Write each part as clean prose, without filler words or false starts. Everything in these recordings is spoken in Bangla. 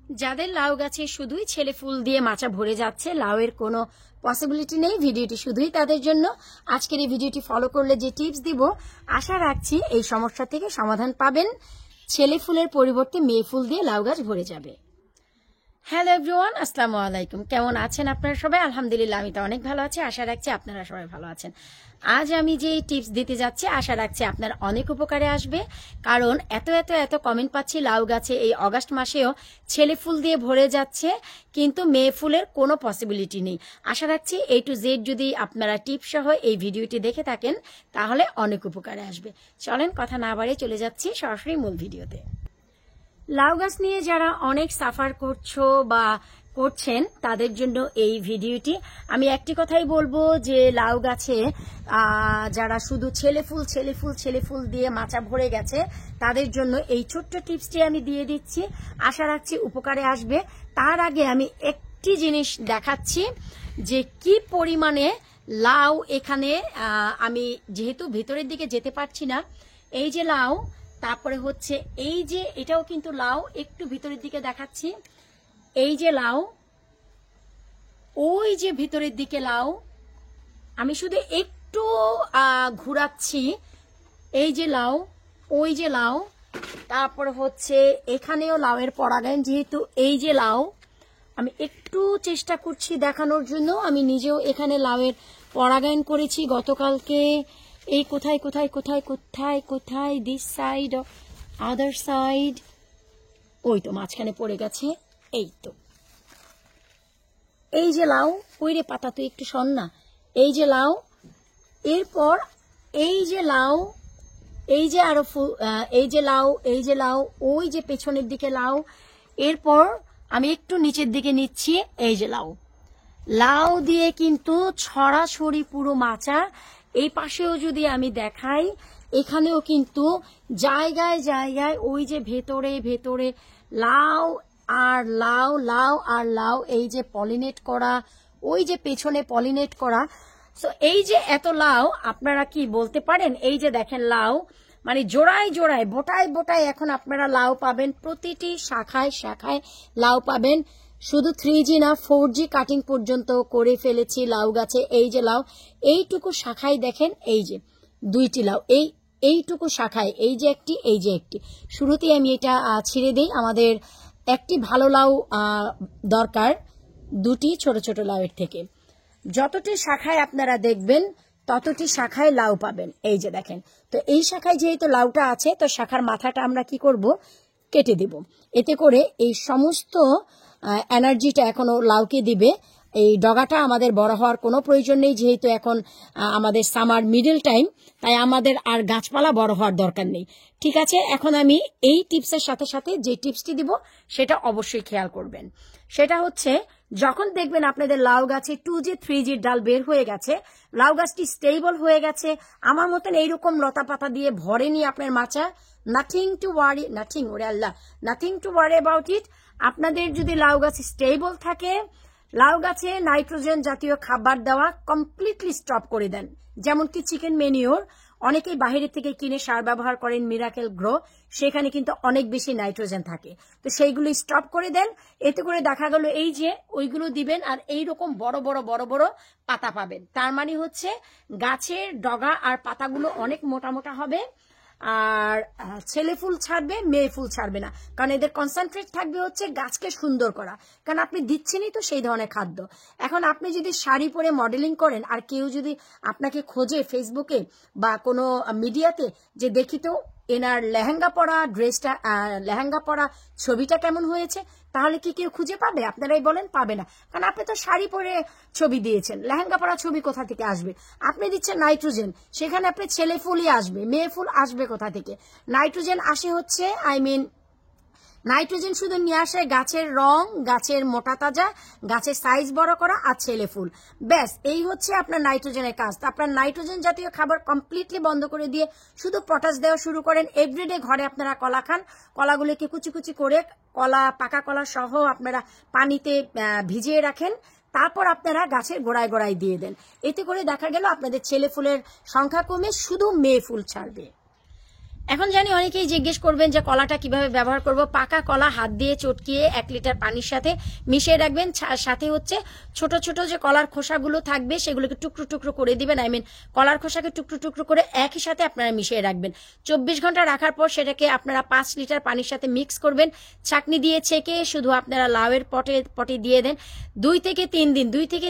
যাদের লাউ গাছে শুধুই ছেলে ফুল দিয়ে মাচা ভরে যাচ্ছে, লাউয়ের কোনো পসিবিলিটি নেই, ভিডিওটি শুধুই তাদের জন্য। আজকের এই ভিডিওটি ফলো করলে যে টিপস দিব, আশা রাখছি এই সমস্যা থেকে সমাধান পাবেন। ছেলে ফুলের পরিবর্তে মেয়ে ফুল দিয়ে লাউ গাছ ভরে যাবে। হ্যালো এভরিওয়ান, আসসালামু আলাইকুম। কেমন আছেন আপনারা সবাই? আলহামদুলিল্লাহ, আমি তো অনেক ভালো আছি। আশা রাখছি আপনারা সবাই ভালো আছেন। আজ আমি যে টিপস দিতে যাচ্ছি, আশা রাখছি আপনার অনেক উপকারে আসবে। কারণ এত কমেন্ট পাচ্ছি লাউ গাছে এই অগাস্ট মাসেও ছেলে ফুল দিয়ে ভরে যাচ্ছে, কিন্তু মেয়ে ফুলের কোনো পসিবিলিটি নেই। আশা রাখছি A to Z যদি আপনারা টিপস সহ এই ভিডিওটি দেখে থাকেন, তাহলে অনেক উপকারে আসবে। চলেন কথা না বাড়িয়ে চলে যাচ্ছি সরাসরি মূল ভিডিওতে। লাউ গাছ নিয়ে যারা অনেক সাফার করছো বা করছেন, তাদের জন্য এই ভিডিওটি। আমি একটি কথাই বলবো যে লাউ গাছে যারা শুধু ছেলে ফুল দিয়ে মাচা ভরে গেছে, তাদের জন্য এই ছোট্ট টিপসটি আমি দিয়ে দিচ্ছি। আশা রাখছি উপকারে আসবে। তার আগে আমি একটি জিনিস দেখাচ্ছি যে কি পরিমাণে লাউ এখানে। আমি যেহেতু ভেতরের দিকে যেতে পারছি না, এই যে লাউ, তারপরে হচ্ছে এই যে এটাও কিন্তু লাউ, একটু ভিতরের দিকে দেখাচ্ছি। এই যে লাউ, ওই যে ভিতরের দিকে লাউ, আমি শুধু একটু ঘুরাচ্ছি। এই যে লাউ, ওই যে লাউ, তারপরে হচ্ছে এখানেও লাউয়ের পরাগায়ন। যেহেতু এই যে লাউ, আমি একটু চেষ্টা করছি দেখানোর জন্য। আমি নিজেও এখানে লাউয়ের পরাগায়ন করেছি গতকালকে। এই কোথায় দিস সাইড, আদার সাইড, ওই তো মাঝখানে পড়ে গেছে। এই তো এই যে লাউ, ওই রে পাতা তো একটু সর না। এই যে লাউ, এরপর এই যে লাউ, এই যে আরো এই যে লাউ, ওই যে পেছনের দিকে লাউ। এরপর আমি একটু নিচের দিকে নিচ্ছি। এই যে লাউ দিয়ে কিন্তু ছড়াছড়ি পুরো মাচা। এই পাশেও যদি আমি দেখাই, এখানেও কিন্তু জায়গায় জায়গায় ওই যে ভেতরে লাউ আর লাউ, এই যে পলিনেট করা, ওই যে পেছনে পলিনেট করা। সো এই যে এত লাউ, আপনারা কি বলতে পারেন? এই যে দেখেন লাউ, মানে জোড়ায় বোটায় এখন আপনারা লাউ পাবেন। প্রতিটি শাখায় লাউ পাবেন। শুধু 3G না, 4G কাটিং পর্যন্ত করে ফেলেছি লাউ গাছে। এই যে লাউ, এইটুকু শাখায় দেখেন, এই যে দুইটি লাউ, এইটুকু শাখায়, এই যে একটি। শুরুতেই আমি এটা ছিঁড়ে দিই। আমাদের একটি ভালো লাউ দরকার দুটি ছোট ছোট লাউয়ের থেকে। যতটি শাখায় আপনারা দেখবেন, ততটি শাখায় লাউ পাবেন। এই যে দেখেন, তো এই শাখায় যেহেতু লাউটা আছে, তো শাখার মাথাটা আমরা কি করব, কেটে দেব। এতে করে এই সমস্ত এনার্জিটা এখনো লাউকে দিবে। এই ডগাটা আমাদের বড় হওয়ার কোনো প্রয়োজন নেই, যেহেতু এখন আমাদের সামার মিডল টাইম, তাই আমাদের আর গাছপালা বড় হওয়ার দরকার নেই। ঠিক আছে, এখন আমি এই টিপসের সাথে সাথে যে টিপসটি দিব, সেটা অবশ্যই খেয়াল করবেন। সেটা হচ্ছে, যখন দেখবেন আপনাদের লাউ গাছে 2G 3G ডাল বের হয়ে গেছে, লাউ গাছটি স্টেবল হয়ে গেছে, আমার মতন এইরকম লতা পাতা দিয়ে ভরেনি আপনার মাচা, nothing to worry about it. আপনাদের যদি লাউ গাছ স্টেবল থাকে, লাউ গাছে নাইট্রোজেন জাতীয় খাবার দেওয়া কমপ্লিটলি স্টপ করে দেন। যেমন কি চিকেন মেনিওর, অনেকেই বাইরে থেকে কিনে সার ব্যবহার করেন, মিরাকেল গ্রো, সেখানে কিন্তু অনেক বেশি নাইট্রোজেন থাকে। তো সেইগুলো স্টপ করে দেন। এতে করে দেখা গেল এই যে ওইগুলো দিবেন, আর এইরকম বড় বড় পাতা পাবেন। তার মানে হচ্ছে গাছের ডগা আর পাতাগুলো অনেক মোটা হবে। আর ছেলে ফুল ছাড়বে, মেয়ে ফুল ছাড়বে না। কারণ এদের কনসেন্ট্রেট থাকবে হচ্ছে গাছকে সুন্দর করা। কারণ আপনি দিচ্ছেনই তো সেই ধরনের খাদ্য। এখন আপনি যদি শাড়ি পরে মডেলিং করেন, আর কেউ যদি আপনাকে খোঁজে ফেসবুকে বা কোনো মিডিয়াতে, যে দেখি তো এনার লেহেঙ্গা পরা ছবিটা কেমন হয়েছে, তাহলে কি কেউ খুঁজে পাবে? আপনারাই বলেন, পাবে না। কারণ আপনি তো শাড়ি পরে ছবি দিয়েছেন, লেহেঙ্গা পরা ছবি কোথা থেকে আসবে? আপনি দিচ্ছেন নাইট্রোজেন, সেখানে আপনি ছেলে ফুলই আসবে, মেয়ে ফুল আসবে কোথা থেকে? নাইট্রোজেন আসে হচ্ছে, নাইট্রোজেন শুধু নিয়ে আসে গাছের রং, গাছের মোটা তাজা, গাছের সাইজ বড় করা, আর ছেলে ফুল। ব্যাস, এই হচ্ছে আপনার নাইট্রোজেনের কাজ। তো আপনার নাইট্রোজেন জাতীয় খাবার কমপ্লিটলি বন্ধ করে দিয়ে শুধু পটাশ দেওয়া শুরু করেন। এভরিডে ঘরে আপনারা কলা খান, কলাগুলিকে কুচি করে, পাকা কলা সহ আপনারা পানিতে ভিজিয়ে রাখেন। তারপর আপনারা গাছের গোড়ায় দিয়ে দেন। এতে করে দেখা গেল আপনাদের ছেলে ফুলের সংখ্যা কমে শুধু মেয়ে ফুল ছাড়বে। এখন জানি অনেকেই জিজ্ঞেস করবেন যে কলাটা কিভাবে ব্যবহার করব। পাকা কলা হাত দিয়ে চটকিয়ে 1 লিটার পানির সাথে মিশিয়ে রাখবেন। সাথে হচ্ছে ছোট ছোট যে কলার খোসাগুলো থাকবে সেগুলোকে টুকরো টুকরো করে দিবেন। কলার খোসাকে টুকরো টুকরো করে একই সাথে আপনারা মিশিয়ে রাখবেন। 24 ঘন্টা রাখার পর সেটাকে আপনারা 5 লিটার পানির সাথে মিক্স করবেন। ছাঁকনি দিয়ে ছেঁকে শুধু আপনারা লাউয়ের পটে দিয়ে দেন। 2 থেকে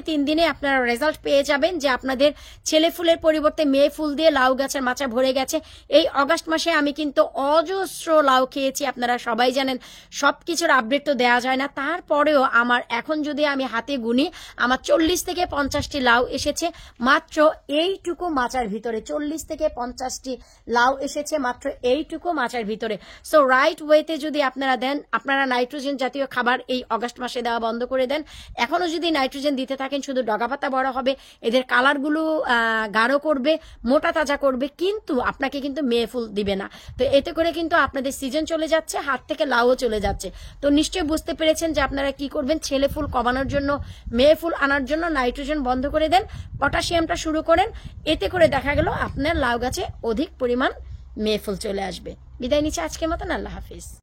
3 দিনে আপনারা রেজাল্ট পেয়ে যাবেন যে আপনাদের ছেলে ফুলের পরিবর্তে মেয়ে ফুল দিয়ে লাউ গাছের মাচা ভরে গেছে। এই অগাস্ট মাসে আমি কিন্তু অজস্র লাউ খেয়েছি, আপনারা সবাই জানেন। সবকিছুর আপডেট তো দেওয়া যায় না, তারপরেও আমার এখন যদি আমি হাতে গুনি আমার 40 থেকে 50টি লাউ এসেছে মাত্র এইটুকু মাচার ভিতরে। 40 থেকে 50টি লাউ এসেছে মাত্র এইটুকু মাচার ভিতরে। সো রাইট ওয়েতে যদি আপনারা দেন, আপনারা নাইট্রোজেন জাতীয় খাবার এই অগাস্ট মাসে দেওয়া বন্ধ করে দেন। এখনো যদি নাইট্রোজেন দিতে থাকেন শুধু ডগাপাতা বড় হবে, এদের কালারগুলো গাঢ় করবে, মোটা তাজা করবে, কিন্তু আপনাকে কিন্তু মেয়ে ফুল দিবে না। তো এতে করে কিন্তু আপনাদের সিজন চলে যাচ্ছে, হাত থেকে লাউও চলে যাচ্ছে। তো নিশ্চয়ই বুঝতে পেরেছেন যে আপনারা কি করবেন। ছেলে ফুল কমানোর জন্য, মেয়ে ফুল আনার জন্য নাইট্রোজেন বন্ধ করে দেন, পটাশিয়ামটা শুরু করেন। এতে করে দেখা গেল আপনার লাউ গাছে অধিক পরিমাণ মেয়ে ফুল চলে আসবে। বিদায় নিচ্ছি আজকের মতন। আল্লাহ হাফিজ।